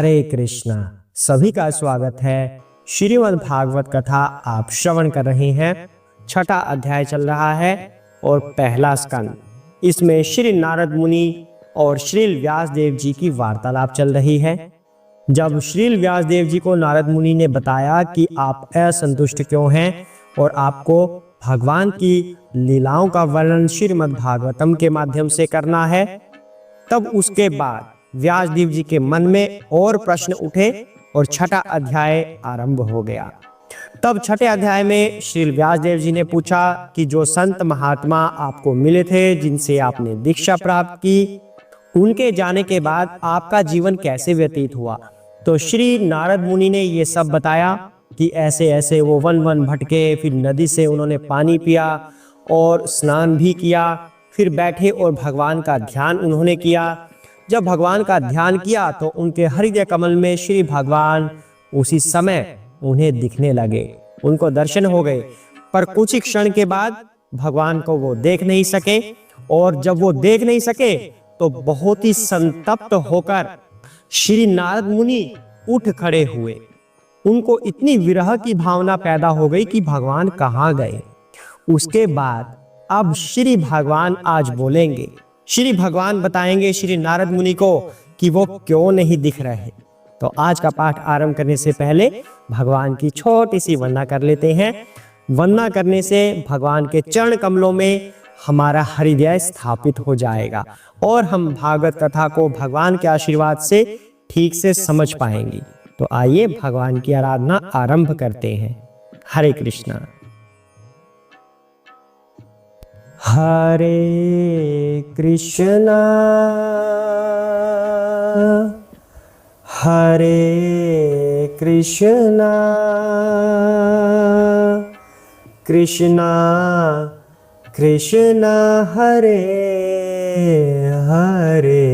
हरे कृष्णा। सभी का स्वागत है। श्रीमद् भागवत कथा आप श्रवण कर रहे हैं। छठा अध्याय चल रहा है और पहला स्कंद। इसमें श्री नारद मुनि और श्री व्यास देव जी की वार्तालाप चल रही है। जब श्री व्यास देव जी को नारद मुनि ने बताया कि आप असंतुष्ट क्यों हैं और आपको भगवान की लीलाओं का वर्णन श्रीमद् भागवतम के माध्यम से करना है, तब उसके बाद व्यास देव जी के मन में और प्रश्न उठे और छठा अध्याय आरंभ हो गया। तब छठे अध्याय में श्री व्यास देव जी ने पूछा कि जो संत महात्मा आपको मिले थे, जिनसे आपने दीक्षा प्राप्त की, उनके जाने के बाद आपका जीवन कैसे व्यतीत हुआ। तो श्री नारद मुनि ने ये सब बताया कि ऐसे ऐसे वो वन वन भटके, फिर नदी से उन्होंने पानी पिया और स्नान भी किया, फिर बैठे और भगवान का ध्यान उन्होंने किया। जब भगवान का ध्यान किया तो उनके हृदय कमल में श्री भगवान उसी समय उन्हें दिखने लगे, उनको दर्शन हो गए। पर कुछ ही क्षण के बाद भगवान को वो देख नहीं सके, और जब वो देख नहीं सके तो बहुत ही संतप्त होकर श्री नारद मुनि उठ खड़े हुए। उनको इतनी विरह की भावना पैदा हो गई कि भगवान कहाँ गए। उसके बाद अब श्री भगवान आज बोलेंगे। श्री भगवान बताएंगे श्री नारद मुनि को कि वो क्यों नहीं दिख रहे। तो आज का पाठ आरंभ करने से पहले भगवान की छोटी सी वंदना कर लेते हैं। वंदना करने से भगवान के चरण कमलों में हमारा हृदय स्थापित हो जाएगा और हम भागवत कथा को भगवान के आशीर्वाद से ठीक से समझ पाएंगे। तो आइए भगवान की आराधना आरंभ करते हैं। हरे कृष्णा। हरे कृष्णा हरे कृष्णा कृष्णा कृष्णा हरे हरे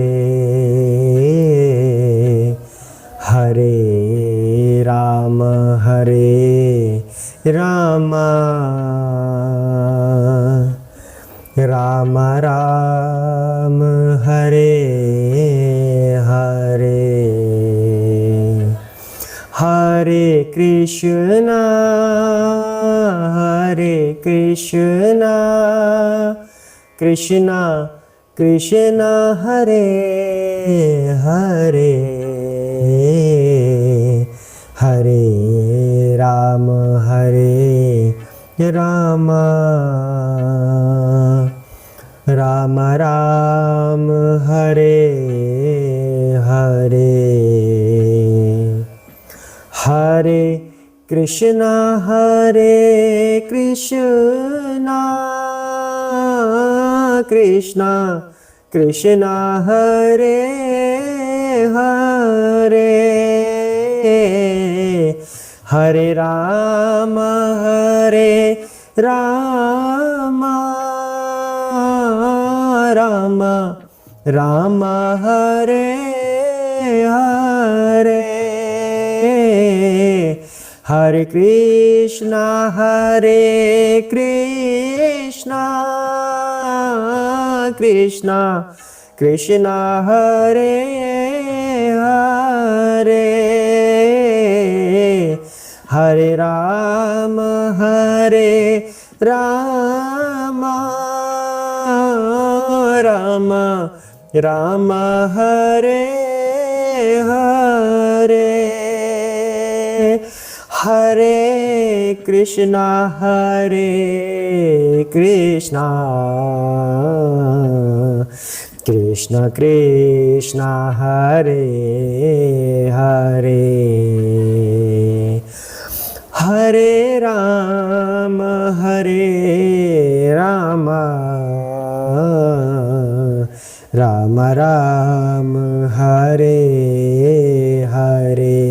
हरे राम राम राम हरे हरे हरे कृष्णा कृष्णा कृष्णा हरे हरे हरे राम राम राम हरे हरे हरे कृष्णा कृष्णा कृष्णा हरे हरे हरे राम राम राम हरे हरे हरे कृष्णा कृष्णा कृष्णा हरे हरे हरे राम राम राम हरे हरे हरे कृष्णा कृष्णा कृष्णा हरे हरे हरे राम राम राम हरे हरे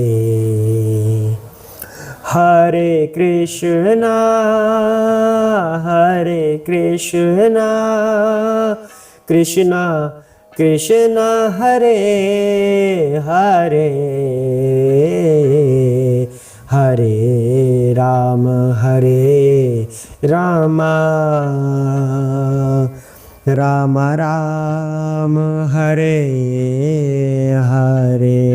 हरे कृष्णा कृष्णा कृष्णा हरे हरे हरे राम राम राम हरे हरे।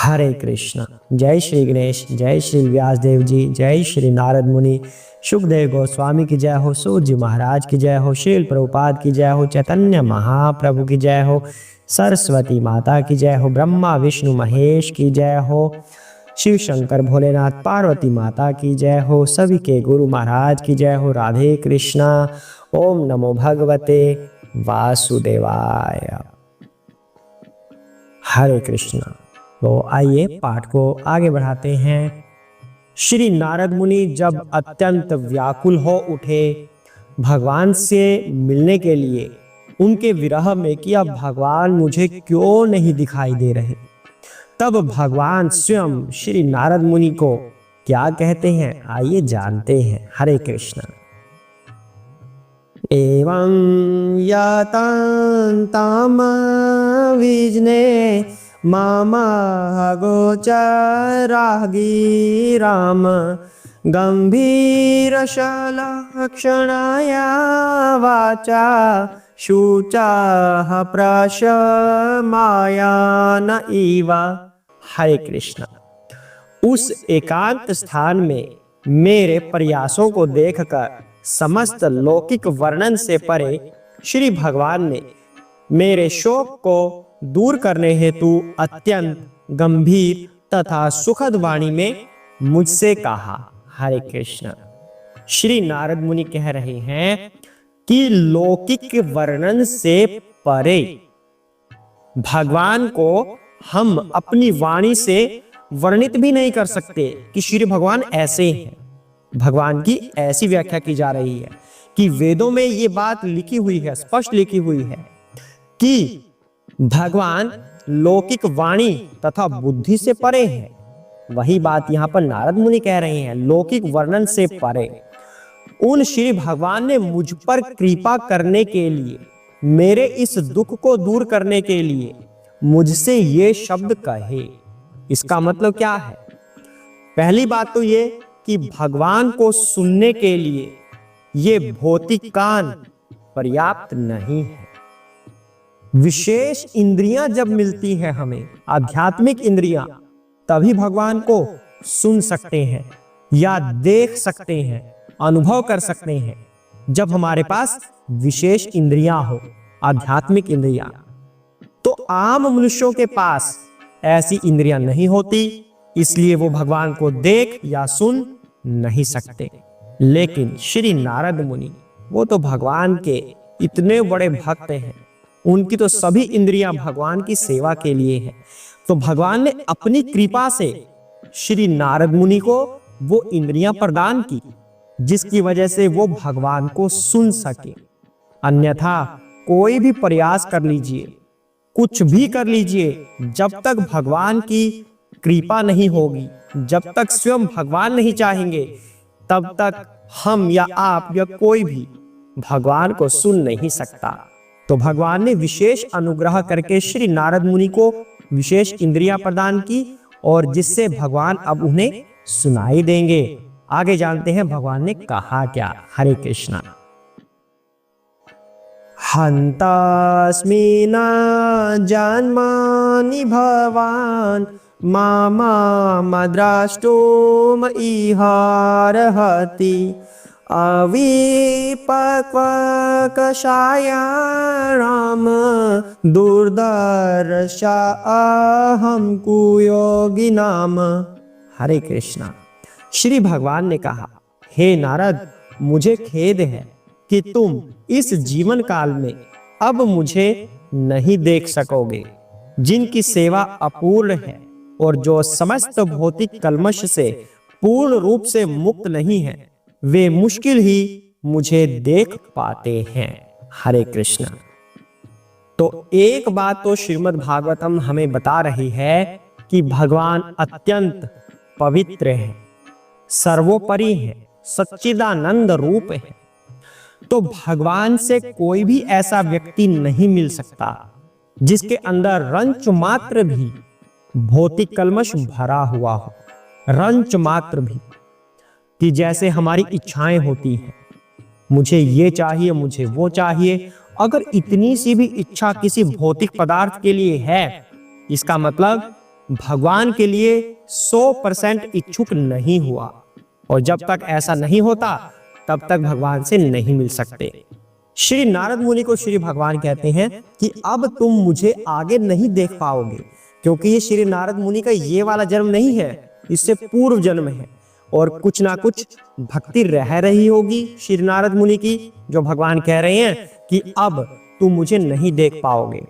हरे कृष्णा। जय श्री गणेश, जय श्री व्यासदेव जी, जय श्री नारद मुनि, सुखदेव गोस्वामी की जय हो, सूत जी महाराज की जय हो, श्रील प्रभुपाद की जय हो, चैतन्य महाप्रभु की जय हो, सरस्वती माता की जय हो, ब्रह्मा विष्णु महेश की जय हो, शिव शंकर भोलेनाथ पार्वती माता की जय हो, सभी के गुरु महाराज की जय हो। राधे कृष्णा। ओम नमो भगवते वासुदेवाय। हरे कृष्णा। तो आइए पाठ को आगे बढ़ाते हैं। श्री नारद मुनि जब अत्यंत व्याकुल हो उठे भगवान से मिलने के लिए, उनके विरह में कि अब भगवान मुझे क्यों नहीं दिखाई दे रहे, तब भगवान स्वयं श्री नारद मुनि को क्या कहते हैं, आइए जानते हैं। हरे कृष्णा। एवं यातान्ताम विजने मामा गोचरागी राम गंभीरशलक्षणया वाचा शुचाः प्रशमायान इव। हरे कृष्णा। उस एकांत स्थान में मेरे प्रयासों को देखकर समस्त लौकिक वर्णन से परे श्री भगवान ने मेरे शोक को दूर करने हेतु अत्यंत गंभीर तथा सुखद वाणी में मुझसे कहा। हरे कृष्ण। श्री नारद मुनि कह रहे हैं कि लौकिक वर्णन से परे भगवान को हम अपनी वाणी से वर्णित भी नहीं कर सकते कि श्री भगवान ऐसे हैं। भगवान की ऐसी व्याख्या की जा रही है कि वेदों में ये बात लिखी हुई है, स्पष्ट लिखी हुई है कि भगवान लौकिक वाणी तथा बुद्धि से परे है। वही बात यहाँ पर नारद मुनि कह रहे हैं, लौकिक वर्णन से परे। उन श्री भगवान ने मुझ पर कृपा करने के लिए, मेरे इस दुख को दूर करने के लिए मुझसे ये शब्द कहे। इसका मतलब क्या है? पहली बात तो ये कि भगवान को सुनने के लिए ये भौतिक कान पर्याप्त नहीं है। विशेष इंद्रियां जब मिलती हैं हमें, आध्यात्मिक इंद्रियां, तभी भगवान को सुन सकते हैं या देख सकते हैं, अनुभव कर सकते हैं। जब हमारे पास विशेष इंद्रियां हो, आध्यात्मिक इंद्रियां, तो आम मनुष्यों के पास ऐसी इंद्रियां नहीं होती, इसलिए वो भगवान को देख या सुन नहीं सकते। लेकिन श्री नारद मुनि, वो तो भगवान के इतने बड़े भक्त हैं, उनकी तो सभी इंद्रियां भगवान की सेवा के लिए है। तो भगवान ने अपनी कृपा से श्री नारद मुनि को वो इंद्रियां प्रदान की जिसकी वजह से वो भगवान को सुन सके। अन्यथा कोई भी प्रयास कर लीजिए, कुछ भी कर लीजिए, जब तक भगवान की कृपा नहीं होगी, जब तक स्वयं भगवान नहीं चाहेंगे, तब तक हम या आप या कोई भी भगवान को सुन नहीं सकता। तो भगवान ने विशेष अनुग्रह करके श्री नारद मुनि को विशेष इंद्रियां प्रदान की और जिससे भगवान अब उन्हें सुनाई देंगे। आगे जानते हैं भगवान ने कहा क्या। हरे कृष्णा। हंतास्मि न जन्मानि भवान् मामाद्रष्टुम् इहार्हति अविपक्वकषाया राम दुर्धर्षा अहं कुयोगिनाम। हरे कृष्णा। श्री भगवान ने कहा, हे नारद, मुझे खेद है कि तुम इस जीवन काल में अब मुझे नहीं देख सकोगे। जिनकी सेवा अपूर्ण है और जो समस्त भौतिक कल्मश से पूर्ण रूप से मुक्त नहीं है, वे मुश्किल ही मुझे देख पाते हैं। हरे कृष्णा। तो एक बात तो श्रीमद् भागवतम हमें बता रही है कि भगवान अत्यंत पवित्र है, सर्वोपरि है, सच्चिदानंद रूप है। तो भगवान से कोई भी ऐसा व्यक्ति नहीं मिल सकता जिसके अंदर रंच मात्र भी भौतिक कल्मश भरा हुआ हो। रंच मात्र भी, कि जैसे हमारी इच्छाएं होती हैं, मुझे ये चाहिए, मुझे वो चाहिए। अगर इतनी सी भी इच्छा किसी भौतिक पदार्थ के लिए है, इसका मतलब भगवान के लिए 100% इच्छुक नहीं हुआ, और जब तक ऐसा नहीं होता तब तक भगवान से नहीं मिल सकते। श्री नारद मुनि को श्री भगवान कहते हैं कि अब तुम मुझे आगे नहीं देख पाओगे, क्योंकि ये श्री नारद मुनि का ये वाला जन्म नहीं है, इससे पूर्व जन्म है, और कुछ ना कुछ भक्ति रह रही होगी श्री नारद मुनि की, जो भगवान कह रहे हैं कि अब तुम मुझे नहीं देख पाओगे।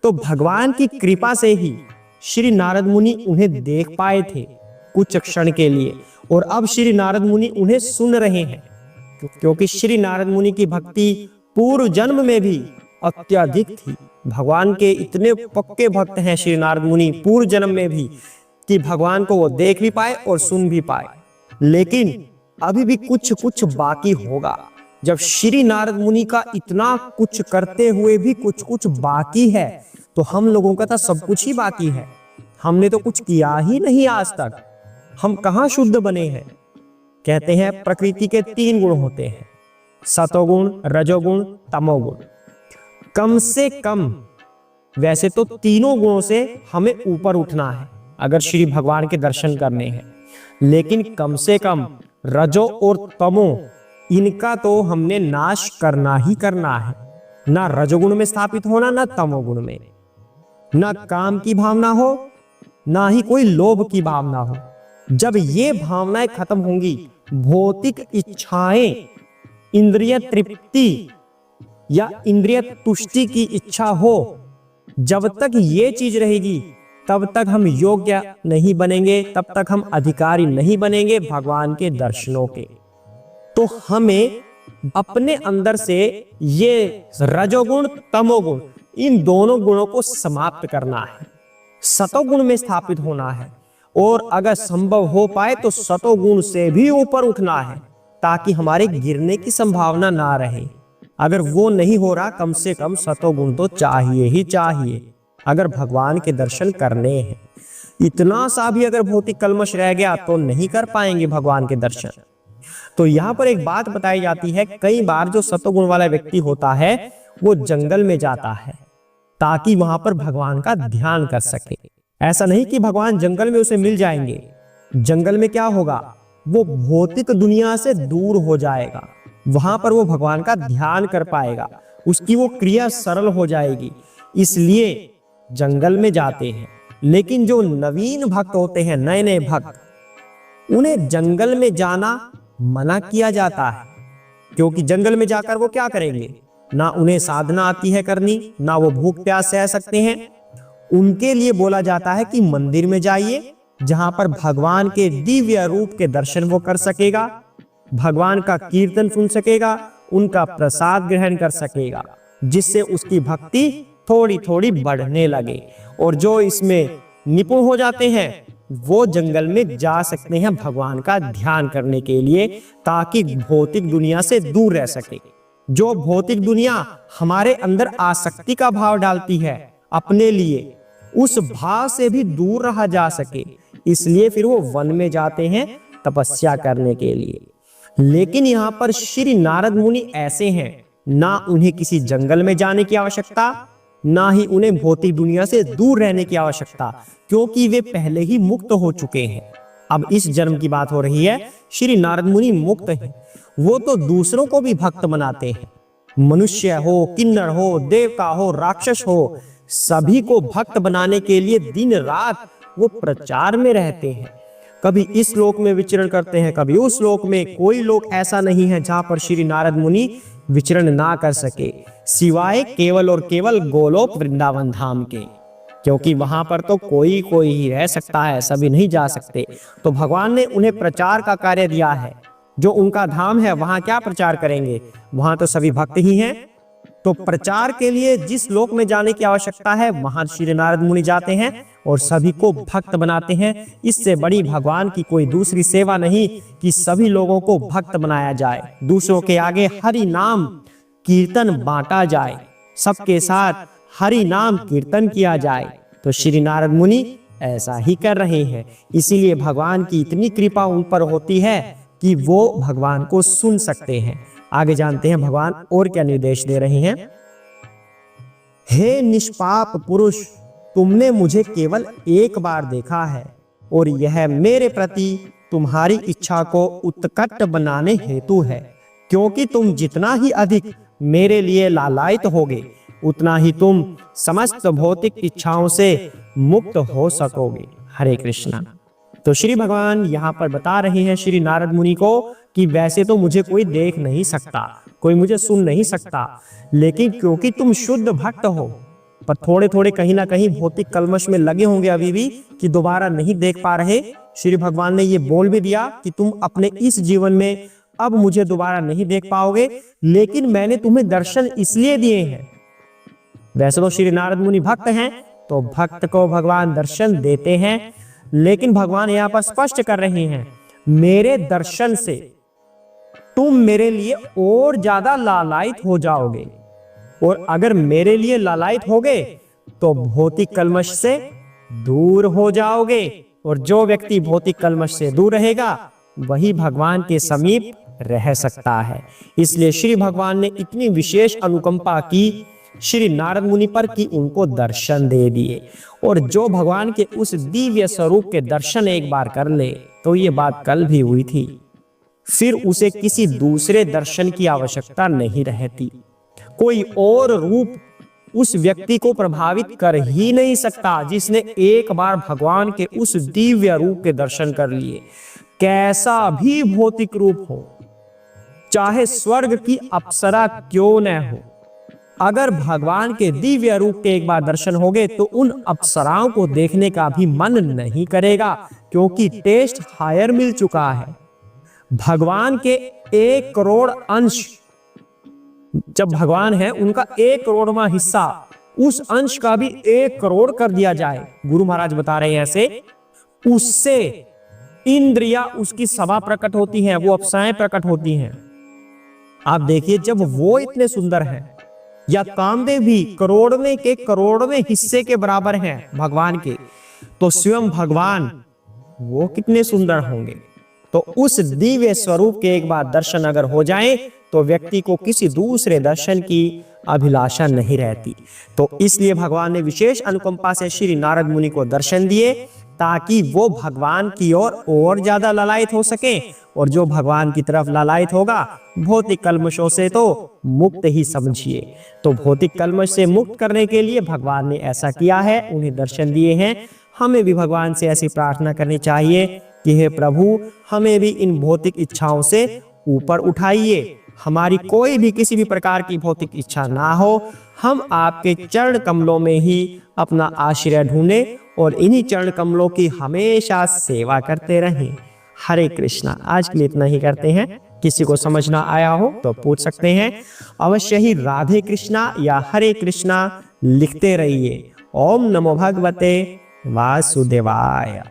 तो भगवान की कृपा से ही श्री नारद मुनि उन्हें देख पाए थे कुछ क्षण के लिए, और अब श्री नारद मुनि उन्हें सुन रहे हैं, क्योंकि श्री नारद मुनि की भक्ति पूर्व जन्म में भी अत्यधिक थी। भगवान के इतने पक्के भक्त हैं श्री नारद मुनि पूर्व जन्म में भी, कि भगवान को वो देख भी पाए और सुन भी पाए। लेकिन अभी भी कुछ कुछ बाकी होगा। जब श्री नारद मुनि का इतना कुछ करते हुए भी कुछ कुछ बाकी है, तो हम लोगों का तो सब कुछ ही बाकी है। हमने तो कुछ किया ही नहीं आज तक, हम कहाँ शुद्ध बने हैं। कहते हैं प्रकृति के 3 गुण होते हैं, सतोगुण, रजोगुण, तमोगुण। कम से कम वैसे तो तीनों गुणों से हमें ऊपर उठना है अगर श्री भगवान के दर्शन करने हैं, लेकिन कम से कम रजो और तमो, इनका तो हमने नाश करना ही करना है। ना रजोगुण में स्थापित होना, ना तमोगुण में। ना काम की भावना हो, ना ही कोई लोभ की भावना हो। जब ये भावनाएं खत्म होंगी, भौतिक इच्छाएं, इंद्रिय तृप्ति या इंद्रिय तुष्टि की इच्छा हो, जब तक ये चीज रहेगी तब तक हम योग्य नहीं बनेंगे, तब तक हम अधिकारी नहीं बनेंगे भगवान के दर्शनों के। तो हमें अपने अंदर से ये रजोगुण, तमोगुण, इन दोनों गुणों को समाप्त करना है, सतोगुण में स्थापित होना है, और अगर संभव हो पाए तो सतोगुण से भी ऊपर उठना है, ताकि हमारे गिरने की संभावना ना रहे। अगर वो नहीं हो रहा, कम से कम सतोगुण तो चाहिए ही चाहिए अगर भगवान के दर्शन करने हैं। इतना सा भी अगर भौतिक कलमश रह गया तो नहीं कर पाएंगे भगवान के दर्शन। तो यहाँ पर एक बात बताई जाती है, कई बार जो सतोगुण वाला व्यक्ति होता है वो जंगल में जाता है ताकि वहां पर भगवान का ध्यान कर सके। ऐसा नहीं कि भगवान जंगल में उसे मिल जाएंगे। जंगल में क्या होगा, वो भौतिक दुनिया से दूर हो जाएगा, वहां पर वो भगवान का ध्यान कर पाएगा, उसकी वो क्रिया सरल हो जाएगी, इसलिए जंगल में जाते हैं। लेकिन जो नवीन भक्त होते हैं, नए नए भक्त, उन्हें जंगल में जाना मना किया जाता है, क्योंकि जंगल में जाकर वो क्या करेंगे, ना उन्हें साधना आती है करनी, ना वो भूख प्यास सह सकते हैं। उनके लिए बोला जाता है कि मंदिर में जाइए, जहां पर भगवान के दिव्य रूप के दर्शन वो कर सकेगा, भगवान का कीर्तन सुन सकेगा, उनका प्रसाद ग्रहण कर सकेगा, जिससे उसकी भक्ति थोड़ी थोड़ी बढ़ने लगे। और जो इसमें निपुण हो जाते हैं वो जंगल में जा सकते हैं भगवान का ध्यान करने के लिए, ताकि भौतिक दुनिया से दूर रह सके। जो भौतिक दुनिया हमारे अंदर आसक्ति का भाव डालती है अपने लिए, उस भाव से भी दूर रहा जा सके, इसलिए फिर वो वन में जाते हैं तपस्या करने के लिए। लेकिन यहाँ पर श्री नारद मुनि ऐसे हैं, ना उन्हें किसी जंगल में जाने की आवश्यकता, ना ही उन्हें भौतिक दुनिया से दूर रहने की आवश्यकता, क्योंकि वे पहले ही मुक्त हो चुके हैं। अब इस जन्म की बात हो रही है, श्री नारद मुनि मुक्त हैं, वो तो दूसरों को भी भक्त बनाते हैं। मनुष्य हो, किन्नर हो, देवता हो, राक्षस हो, सभी को भक्त बनाने के लिए दिन रात वो प्रचार में रहते हैं। कभी इस लोक में विचरण करते हैं, कभी उस लोक में। कोई लोक ऐसा नहीं है जहां पर श्री नारद मुनि विचरण ना कर सके, सिवाय केवल और केवल गोलोक वृंदावन धाम के, क्योंकि वहां पर तो कोई कोई ही रह सकता है, सभी नहीं जा सकते। तो भगवान ने उन्हें प्रचार का कार्य दिया है। जो उनका धाम है वहां क्या प्रचार करेंगे, वहां तो सभी भक्त ही हैं। तो प्रचार के लिए जिस लोक में जाने की आवश्यकता है वहां श्री नारद मुनि जाते हैं और सभी को भक्त बनाते हैं। इससे बड़ी भगवान की कोई दूसरी सेवा नहीं कि सभी लोगों को भक्त बनाया जाए, दूसरों के आगे हरि नाम कीर्तन बांटा जाए, सबके साथ हरि नाम कीर्तन किया जाए। तो श्री नारद मुनि ऐसा ही कर रहे हैं। इसीलिए भगवान की इतनी कृपा उन पर होती है कि वो भगवान को सुन सकते हैं। आगे जानते हैं भगवान और क्या निर्देश दे रहे हैं। हे निष्पाप पुरुष, तुमने मुझे केवल एक बार देखा है और यह मेरे प्रति तुम्हारी इच्छा को उत्कट बनाने हेतु है, क्योंकि तुम जितना ही अधिक मेरे लिए लालायित होगे उतना ही तुम समस्त भौतिक इच्छाओं से मुक्त हो सकोगे। हरे कृष्णा। तो श्री भगवान यहाँ पर बता रहे हैं श्री नारद मुनि को कि वैसे तो मुझे कोई देख नहीं सकता, कोई मुझे सुन नहीं सकता, लेकिन क्योंकि तुम शुद्ध भक्त हो, पर थोड़े थोड़े कहीं ना कहीं भौतिक कलमश में लगे होंगे अभी भी कि दोबारा नहीं देख पा रहे। श्री भगवान ने ये बोल भी दिया कि तुम अपने इस जीवन में अब मुझे दोबारा नहीं देख पाओगे, लेकिन मैंने तुम्हें दर्शन इसलिए दिए हैं। वैसे तो श्री नारद मुनि भक्त हैं, तो भक्त को भगवान दर्शन देते हैं, लेकिन भगवान यहाँ पर स्पष्ट कर रहे हैं मेरे दर्शन से तुम मेरे लिए और ज्यादा लालायित हो जाओगे, और अगर मेरे लिए लालायित होगे तो भौतिक कलमश से दूर हो जाओगे, और जो व्यक्ति भौतिक कलमश से दूर रहेगा वही भगवान के समीप रह सकता है। इसलिए श्री भगवान ने इतनी विशेष अनुकंपा की श्री नारद मुनि पर कि उनको दर्शन दे दिए, और जो भगवान के उस दिव्य स्वरूप के दर्शन एक बार कर ले, तो ये बात कल भी हुई थी, फिर उसे किसी दूसरे दर्शन की आवश्यकता नहीं रहती। कोई और रूप उस व्यक्ति को प्रभावित कर ही नहीं सकता जिसने एक बार भगवान के उस दिव्य रूप के दर्शन कर लिए। कैसा भी भौतिक रूप हो, चाहे स्वर्ग की अप्सरा क्यों न हो, अगर भगवान के दिव्य रूप के एक बार दर्शन हो गए तो उन अप्सराओं को देखने का भी मन नहीं करेगा, क्योंकि टेस्ट हायर मिल चुका है। भगवान के 1 करोड़ अंश, जब भगवान है उनका 1 करोड़वां हिस्सा, उस अंश का भी 1 करोड़ कर दिया जाए, गुरु महाराज बता रहे हैं ऐसे, उससे इंद्रिया उसकी सभा प्रकट होती हैं, वो अप्सराएं प्रकट होती हैं। आप देखिए जब वो इतने सुंदर हैं, या कामदेव भी करोड़वें के करोड़वें हिस्से के बराबर हैं भगवान के, तो स्वयं भगवान वो कितने सुंदर होंगे। तो उस दिव्य स्वरूप के एक बार दर्शन अगर हो जाए तो व्यक्ति को किसी दूसरे दर्शन की अभिलाषा नहीं रहती। तो इसलिए भगवान ने विशेष अनुकंपा से श्री नारद मुनि को दर्शन दिए, ताकि वो भगवान की ओर और ज्यादा लालायित हो सके, और जो भगवान की तरफ लालायित होगा भौतिक कलमशों से तो मुक्त ही समझिए। तो भौतिक कलमश से मुक्त करने के लिए भगवान ने ऐसा किया है, उन्हें दर्शन दिए हैं। हमें भी भगवान से ऐसी प्रार्थना करनी चाहिए कि हे प्रभु, हमें भी इन भौतिक इच्छाओं से ऊपर उठाइए, हमारी कोई भी किसी भी प्रकार की भौतिक इच्छा ना हो, हम आपके चरण कमलों में ही अपना आश्रय ढूंढें और इन्हीं चरण कमलों की हमेशा सेवा करते रहें। हरे कृष्णा। आज के लिए इतना ही करते हैं। किसी को समझ ना आया हो तो पूछ सकते हैं। अवश्य ही राधे कृष्णा या हरे कृष्णा लिखते रहिए। ओम नमो भगवते वासुदेवाय।